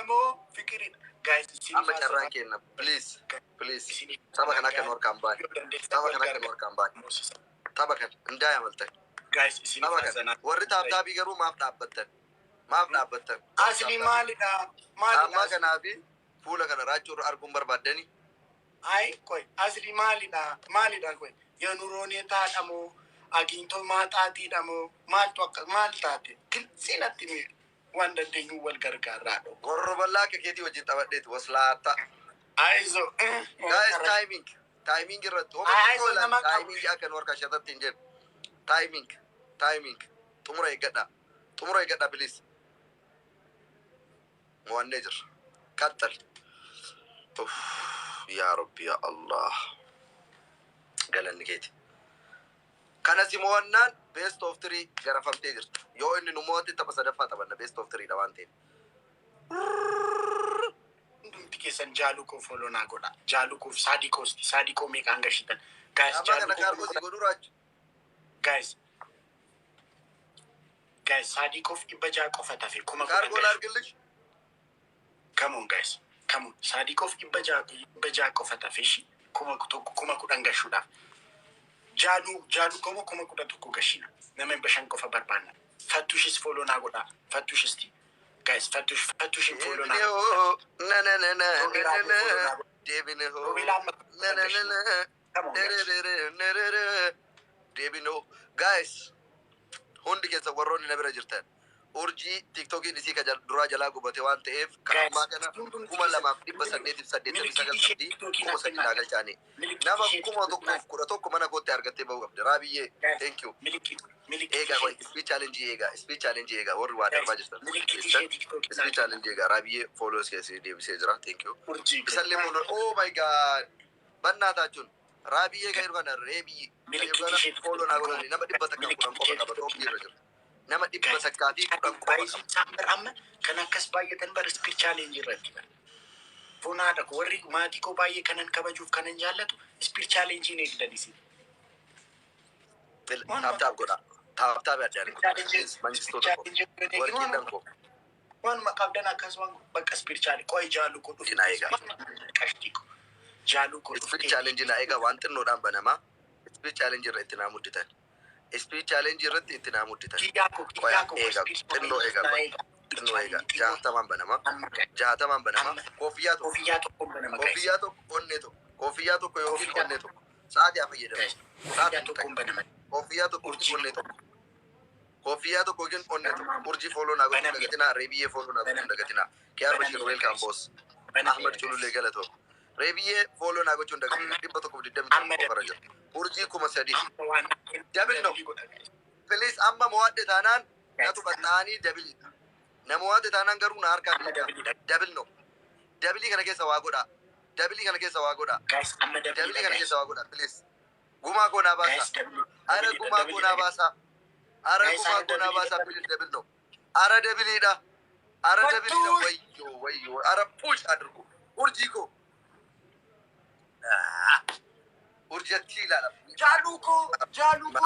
Mo fikirin guys. Amma carraan kenna please. Tapha kana akka noor kan baane. Tapha kan hundaa yamaltan. Guys, tapha kan warri taaptaabii garuu maaf dhaabbattan? Asli maalidha? Amma kanaafi fuula kana raachuu arguun barbaaddani. Ai koi asli maalidha koi. Yoo nuroonee taadhamoo agiintoo maaxaatiidhamoo maaltu akka maal taate sinatti mi waan dandeenyu wal gargaaraadho. Warra bal'aa akka keetii wajjin taphadheetu waslaata. Aizo. Guys, timing irratti timing akka noor kashatatti hin jedhu. Timing. Xumura eeggadha please. Mo'annee jira. Qaxxal. Ya Rabbi ya Allah. Galanni keeti. Kanasi mo'annaan best of 3 garafamtee jirti. Yoo inni nu mo'ate tapha sadaffaa taphanna best of 3 dha waan ta'eef. Hundumti keessan Jaaluqoo follow naa godha. Jaaluqoof Saadiqoo meeqaan gashitan. Guys, Guys, Saadiqoof dhibba ja'a qofa tafe kuma kudhan. Come on guys. Saadiqoof dhibba ja'a qofa tafe kuma kudhan gashuudhaaf. Jaaluqoo kuma kudhan tokko gashina. Nama bashan qofa barbaanna. Fattushis follow naa godha. Fattushisti. Guys, Fattush follow naa Devino. Guys, hundi keessa warroonni na bira jirtan. Urjii TikTokiin isii ka duraa jalaa gubate waan ta'eef kaammaa kana 2889 kuma sadii naa galchaanii. Nama 1111 mana goote argattee bahuu qabdi. Raabiyyee, thank you. Eegaa speech challenge eegaa warri waa darbaa jirtan. Speech challenge eegaa Raabiyyee followers keessi deebisee jira. Thank you. Isallee muun oh my god. Bannaa taachuun Raabiyyee kan irra reebii follow naa godhani nama dhibba takka kudhan qofa qaba toopii irra jira. Nama dhibba sakkaatii kudhan qofa qaba. Amma kan akkas baay'atan bara speech challenge irratti bara. Funaadha warri maatii koo baay'ee kanan kabajuuf kanan jaallatu speech challenge hin eegdanii. Taaptaap godha. Taaptaap yaadaan. Mangistoota koo. Warqii dankoo. Waan maqaabdan akkasumas bakka speech challenge qo'i Jaaluqoo dhufu. Dinaa eegaa. Qashtiiko. Jaaluqoo dhufu. Speech challenge naa eegaa waan xinnoodhaan banamaa. Speech challenge irra itti naa mudditan. Speech challenge irratti itti naa mudditan. Kiyyaako. Xinnoo eegaa. Jaatamaan banama. Koofiyyaa tokko onnee tokko. Koofiyyaa tokko yookiin onnee tokko. Sa'aatii haa fayyadamu. Koofiyyaa tokko onnee tokko. Koofiyyaa tokko yookiin onnee tokko. Urjii follow naa godhuun dagatinaa. Reebiyyee follow naa godhuun dagatinaa. Kiyaar Bashir welcome boss. Ahmad Chulullee galatoo. Reebiyyee follow naa gochuun dagatinaa. 120 qofara jira. Urjii 3,000. Dabil Please amma mo'adde taanaan natu baxxaanii dabili. Nama mo'adde taanaan garuu na harkaa dabil Dabili kana keessa waa godhaa. Dabili kana keessa waa godhaa. Please. Gumaa koo naa baasa. Ara gumaa koo naa baasa. Please dabil Ara dabiliidha. Wayyoo. Ara push adirgu. Urjii koo. Urjatti ilaala. Jaaluqoo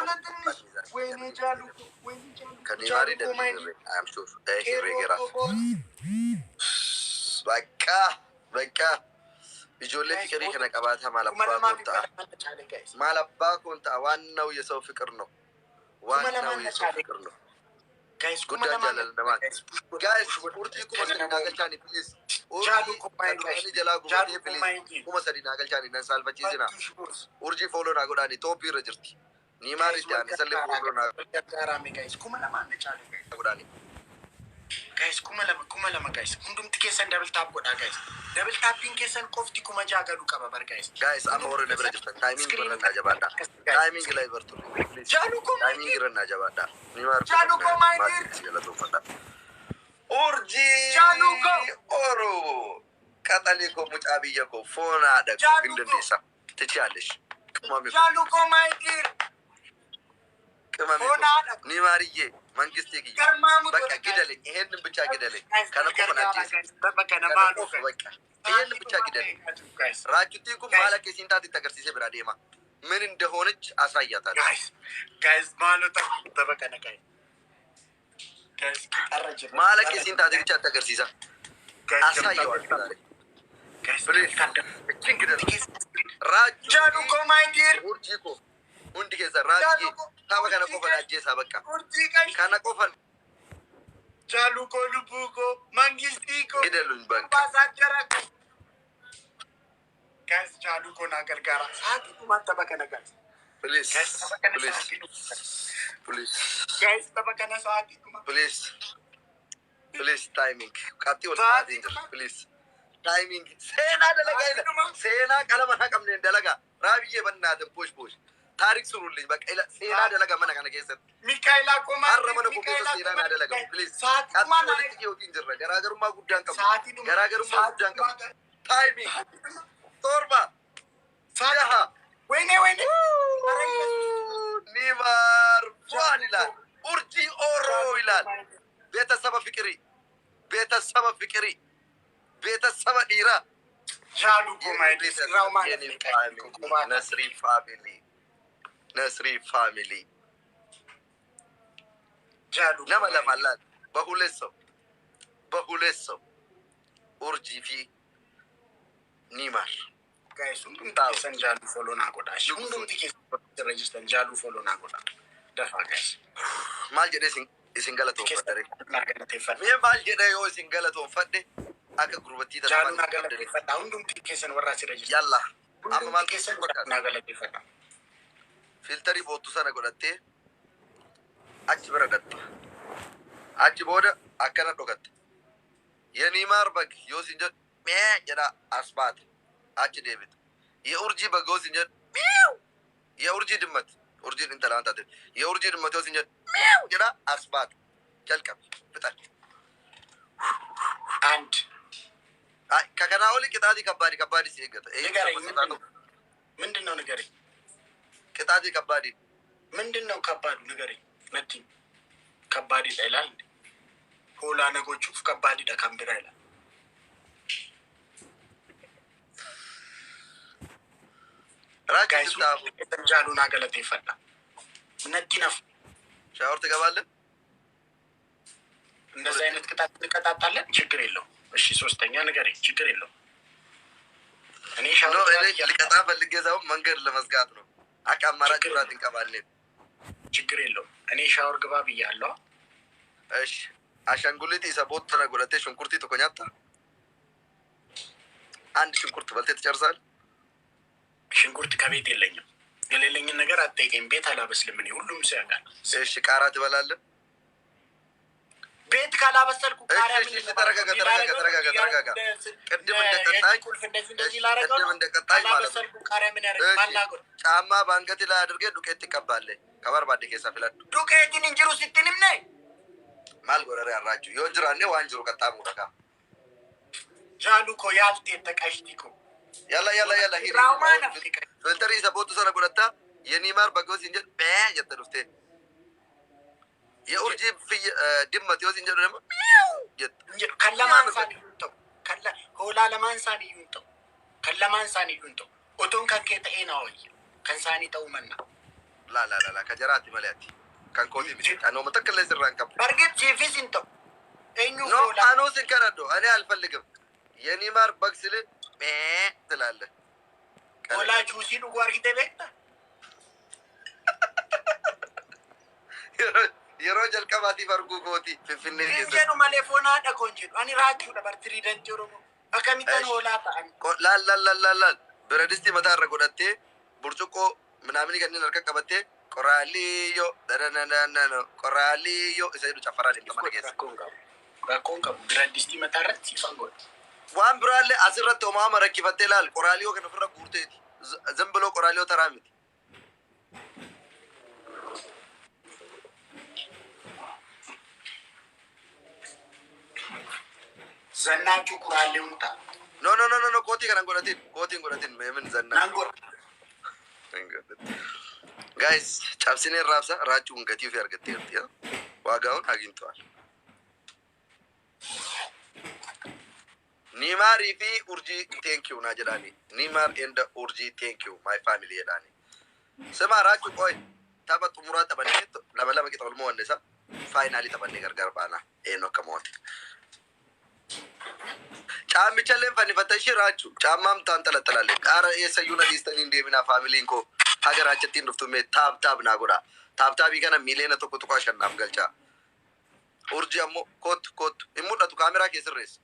lantinni. Wayne Jaaluqoo. Kanimari dabili. I'm sure. Reegera. Bakka. Ijoollee fikirii kana qabaata maal abbaa kun ta'a waan na'u yesoo fikir no. Guys, guddaa jaalala namaa. Guys, urjii 3,000 naa galchaani please. Urjii jalaa gubatee please 3,000 naa galchaani nan saalfachiisina. Urjii follow naa godhaani toopii irra jirti. Ni maalitti aan isallee follow naa godhaani. Guys, kuma lama guys. Hundumti keessan double tap godhaa guys. Double tapping keessan qofti 6,000 galuu qaba bar guys. Guys, amma warri na bira jirtan timing irra naa jabaadha. Timing ilaa ibartu. Jaaluqoo timing irra naa jabaadha. Jaaluqoo maayir. Urjii Oro. Qaxalee koo mucaa biyya koo foonaadha koo hin dandeessa. Tichaallesh. Jaaluqoo maayir. Ni maariyyee. Mangistii kiyya. Bakka gidale. Iheen bichaa gidale. Kana qofa na ajjeese. Iheen bichaa gidale. Raajuttiin kun maala keessiin taatitti agarsiisee biraa deema. Min እንደሆነች አሳያታለሁ. Guys, maalota bakka na guys. Maala keessiin taatitti agarsiisa. Asayyoo ዛሬ Jaalu koo maayitir. urjii koo hundi keessa raajii tapha kana qofan ajjeesaa bakka kana qofan Jaalu koo lubbuu koo mangistii koo. gideluun bakka Baasaa jara. Guys jaalu koo naa gargaara. Saatii dhumaa tapha kana guys. please Guys tapha kana please saatii dhumaa. please Guys tapha kana saatii dhumaa. please please timing qabxii ol Saatii qaatiin jira please timing seenaa dalagaa seenaa qalama haa qabneen dalagaa raabiyyee bannaatin push push taarik surulli bakka ila seenaa dalagaa mana kana keessatti Mikaayilaa koo har'a mana koo keessa seenaa naa dalagaa please qabxii walitti dhiyootiin jirra garaagarummaa guddaan qabna garaagarummaa guddaan qabna timing torba jaha Wayne. Neymar fuan ilaal urjii oroo ilaal beetasaba fikirii beetasaba fikirii beetasaba dhiiraa Jaalu koo maayitir. Nasri family Nasri family Jaalu nama lama laal bahulesso urjii fi Neymar Guys, hundumti keessan jaalu follow naa godhaa. Hundumti keessan register jaalu follow naa godhaa. Dafaa guys. maal jedhee isin galatoonfadhe Naa galateeffadha. mee maal jedhee yoo isin galatoonfadhe akka gurbattii Jaalu naa tattaafadhe galateeffadha. Hundumti keessan warra asii register. yalla amma maal Hundumti keessan naa galateeffadha. filtarii boottu sana godhattee achi bira gatta achi booda akkana dhokatte የኒማር በግ yoo sin jedhu mee jedha as baate achi deebite የኡርጂ በግ yoo sin jedhu ሚው የኡርጂ ድመት ኡርጂን intala taate የኡርጂ ድመት yoo sin jedhu ሚው jedha as baate jalqabe fixan And kakanaa oli qixaatii kabbaadii si eeggata ምንድን ነው ንገረኝ? qixaatii kabbaadii ምንድን ነው ከባዱ ንገረኝ? ነቲ ከባድ ይላል እንዴ? ሆላ ነጎቹ ከባድ ካምቢራ ይላል። raajii taafu ጃሉ naa galateeffadha. ነቲ ነፍ ሻወር ትገባለህ እንደዚህ አይነት ቅጣት እንቀጣጣለን። ችግር የለው። እሺ ሶስተኛ ንገረኝ። ችግር የለው። እኔ ሻወር ሊቀጣ ፈልጌ ሳይሆን መንገድ ለመዝጋት ነው akka አማራጭ ብራት እንቀባለን ችግር የለው። እኔ ሻወር ግባ ብያለሁ። እሺ አሻንጉሊት isa bootana godhatee shunkurtii tokko nyaatta አንድ ሽንኩርት በልተህ ትጨርሳለህ ሽንኩርት ከቤት የለኝም። የሌለኝን ነገር አትጠይቀኝ። ቤት አላበስልም እኔ። ሁሉም ሰው ያውቃል። እሺ ቃራ ትበላለህ ቤት ካላበሰልኩ ቃሪያ ምን ተረጋጋ ቅድም እንደቀጣይ ማለት ነው ቃሪያ ምን ያደርግ ማላጎር ጫማ በአንገት ላይ አድርገህ ዱቄት ትቀባለህ ከባርባዴ ኬሳ ፍለዱ ዱቄትን እንጅሩ ስትንም ነይ ማል ጎረሬ አራችሁ የወንጅራኔ ዋንጅሩ ቀጣሙ ደጋ ጃሉ ኮ ያልቴ ተቀሽቲኮ ያላ ሂድ ራውማና ፍሪካ ፍልተሪ ሰቦቱ ሰረ ጎለታ የኒማር በጎስ እንጀ የተዱፍቴ የኡርጂ ድመት ይወዝ እንጀ ደግሞ ከለማንሳን ይሁንተው ከለ ሆላ ለማንሳን ይሁንተው ከለማንሳን ይሁንተው ኦቶን ከከተ ነው ከንሳኒ ተውመና ላ ከጀራት መለያቲ ከንኮቲ ቢጫ ነው መተከለ ዝራንከ በርግጥ ጂፊስ እንተው እኙ ነው ሆላ አኖስ እንከራዶ እኔ አልፈልግም የኒማር በግስል ትላለ ሆላ ጁሲዱ ጓርጊተ ቤታ yeroo jalqabaatiif arguu kooti finfinnee keessatti jedhu malee foonaa dhagoon jedhu ani raachuudha bartirii danjoromo akkamitti hoolaa ta'an laal biradistii mataa irra godhattee burcuqqoo ምናምን kanneen harka qabattee qoraaliyyo danananano qoraaliyyo isa jedhu caffaraa deemta mana keessa rakkoon qabu biradistii mataa irratti ifan godha waan biraallee asirratti homaama rakkifattee laal qoraaliyyo kan ofirra guurteeti zambiloo qoraaliyyo taraa miti zannaachu qoraaliyyoon ta'a no kootii kanan godhatin meemin zannaa naan godha guys cabsineen raabsa raachuun gatii ofii argatteerti waagaa'uun aginto'al Neymaarii fi urjii thank you naa jedhaani Neymar and urjii thank you my family jedhaani sima raachuu qoy tapha xumuraa taphannee lama qixa olmoo wannisa faayinaalii taphannee gargar baana eenyu akka moo'ate Caammi challeen fannifattashii raachuu caammaam taantalattalaalle qaara eessayyuu na dhiistanii hin deemina faamiliin koo haga raachattiin dhuftume taap naa godha taaptaabii kana miiliyoona tokko tuqaa shannaaf galchaa urji ammoo kootu hin mul'atu kaameraa keessirreessa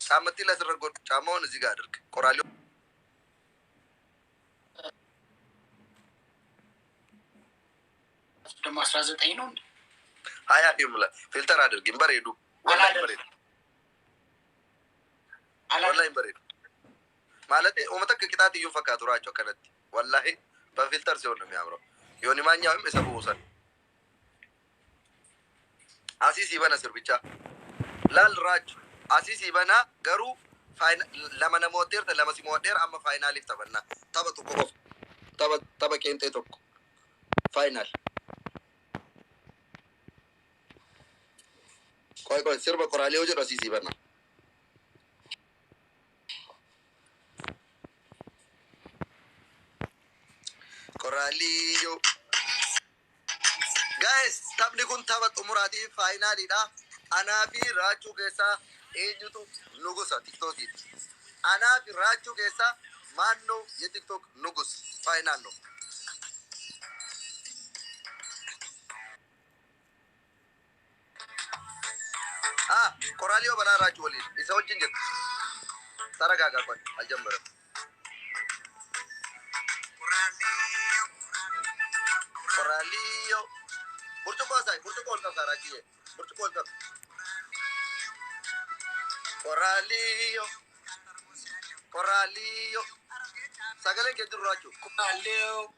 caammatti lasirra godhu caammaawwan እዚህ ጋር አድርግ ቆራሌው ደግሞ 19 ነው ሀያ ይሙላ ፊልተር አድርግ በሬዱ ወላሂ በሬዱ ወላሂ በሬዱ ማለት ኡመተክ ቅጣት ይዩ ፈካቱ ራቸው ከነት ወላሂ በፊልተር ሲሆን ነው የሚያምረው ዮኒ ማኛውም የሰቡ ወሰን አሲስ ይበና ስር ብቻ ላል ራች አሲስ ይበና ገሩ ለመነ ሞዴር ለመሲ ሞዴር አማ ፋይናል ይተበና ተበቱ ቆፍ ተበቄንጤ ቶክ ፋይናል ቆይ ስር በቆራሌው ጀሮ አሲስ ይበና ቆራሊዮ guys taphni kun tapha xumuraatii faayinaaliidha anaa fi raachuu keessaa eenyutu nugusa tiktokiiti anaa fi raachuu keessaa maannoo ye tiktok nugus faayinaal no ቆራሊዮ በላ raachuu waliin isa wajjin jirtu saragaagaa kon aljambaram ቆራሊዮ burcuko sai burcuko on ka rachiye burcuko on ka koraliyo sagale ke durachu koraliyo